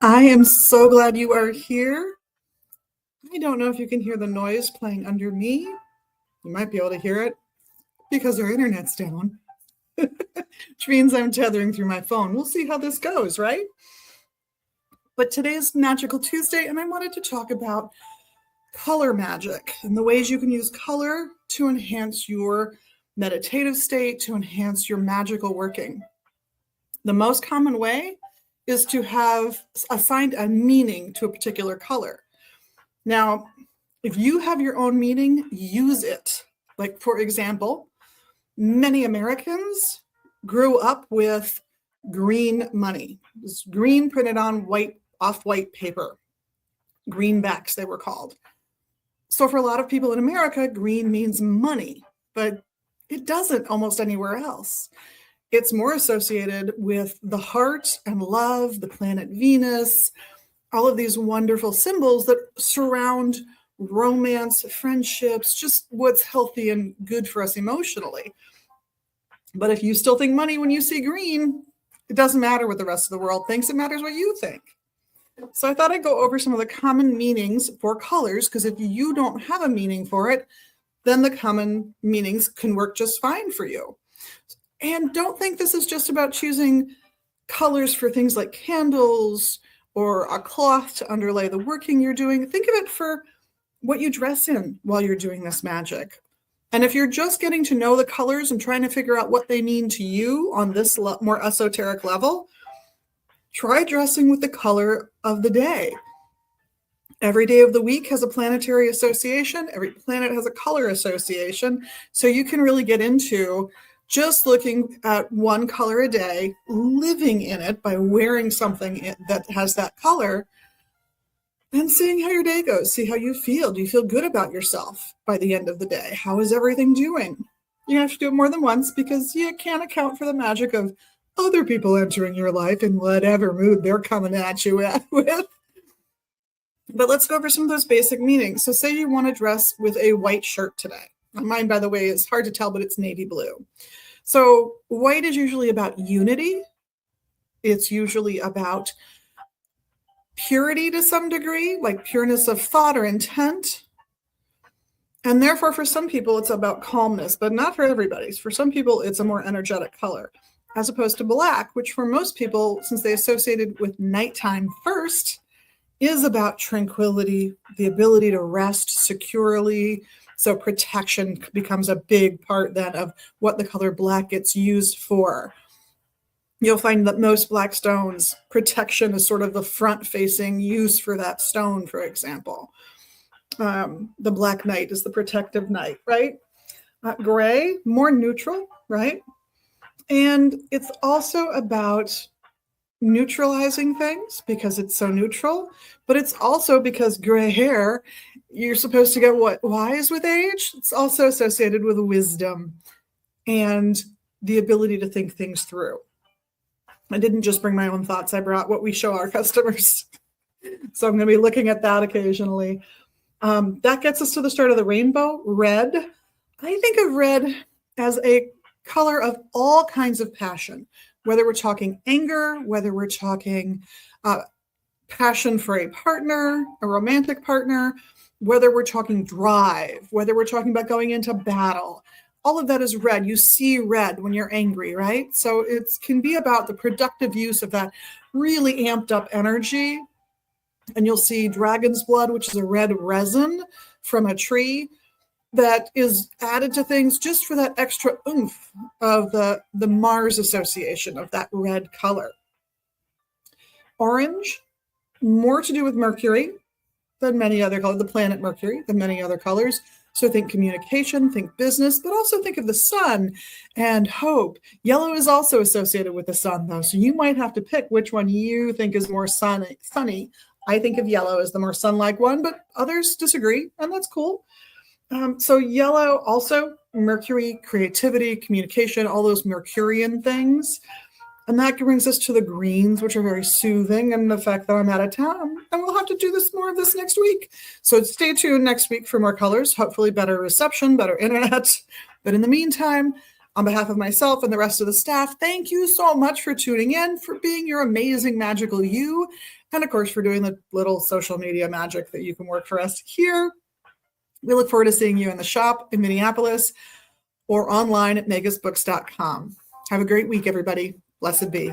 I am so glad you are here. I don't know if you can hear the noise playing under me. You might be able to hear it because our internet's down, which means I'm tethering through my phone. We'll see how this goes, right? But today's Magical Tuesday, and I wanted to talk about color magic and the ways you can use color to enhance your meditative state, to enhance your magical working. The most common way is to have assigned a meaning to a particular color. Now, if you have your own meaning, use it. Like, for example, many Americans grew up with green money. It was green printed on white, off-white paper. Greenbacks, they were called. So for a lot of people in America, green means money, but it doesn't almost anywhere else. It's more associated with the heart and love, the planet Venus, all of these wonderful symbols that surround romance, friendships, just what's healthy and good for us emotionally. But if you still think money when you see green, it doesn't matter what the rest of the world thinks. It matters what you think. So I thought I'd go over some of the common meanings for colors, because if you don't have a meaning for it, then the common meanings can work just fine for you. And don't think this is just about choosing colors for things like candles or a cloth to underlay the working you're doing. Think of it for what you dress in while you're doing this magic. And if you're just getting to know the colors and trying to figure out what they mean to you on this more esoteric level, try dressing with the color of the day. Every day of the week has a planetary association. Every planet has a color association. So you can really get into just looking at one color a day, living in it by wearing something that has that color, and seeing how your day goes. See how you feel. Do you feel good about yourself by the end of the day? How is everything doing? You have to do it more than once, because you can't account for the magic of other people entering your life in whatever mood they're coming at you with. But let's go over some of those basic meanings. So say you want to dress with a white shirt today. Mine, by the way, is hard to tell, but it's navy blue. So white is usually about unity. It's usually about purity to some degree, like pureness of thought or intent. And therefore, for some people, it's about calmness, but not for everybody. For some people, it's a more energetic color, as opposed to black, which for most people, since they associated with nighttime first, is about tranquility, the ability to rest securely. So protection becomes a big part then of what the color black gets used for. You'll find that most black stones, protection is sort of the front-facing use for that stone, for example. The black knight is the protective knight, right? Gray, more neutral, right? And it's also about neutralizing things because it's so neutral, but it's also because gray hair, you're supposed to get what? Wise with age? It's also associated with wisdom and the ability to think things through. I didn't just bring my own thoughts. I brought what we show our customers. So I'm going to be looking at that occasionally. That gets us to the start of the rainbow. Red. I think of red as a color of all kinds of passion, whether we're talking anger, whether we're talking passion for a partner, a romantic partner, whether we're talking drive, whether we're talking about going into battle. All of that is red. You see red when you're angry, right? So it can be about the productive use of that really amped up energy. And you'll see dragon's blood, which is a red resin from a tree that is added to things just for that extra oomph of the Mars association of that red color. Orange, more to do with Mercury than many other colors, the planet Mercury, than many other colors. So think communication, think business, but also think of the sun and hope. Yellow is also associated with the sun, though, so you might have to pick which one you think is more sunny. I think of yellow as the more sun-like one, but others disagree, and that's cool. So yellow, also Mercury, creativity, communication, all those Mercurian things. And that brings us to the greens, which are very soothing, and the fact that I'm out of town, and we'll have to do more of this next week. So stay tuned next week for more colors, hopefully better reception, better internet. But in the meantime, On behalf of myself and the rest of the staff, thank you so much for tuning in, for being your amazing magical you, and of course for doing the little social media magic that you can work for us here. We look forward to seeing you in the shop in Minneapolis or online at magusbooks.com. Have a great week, everybody. Blessed be.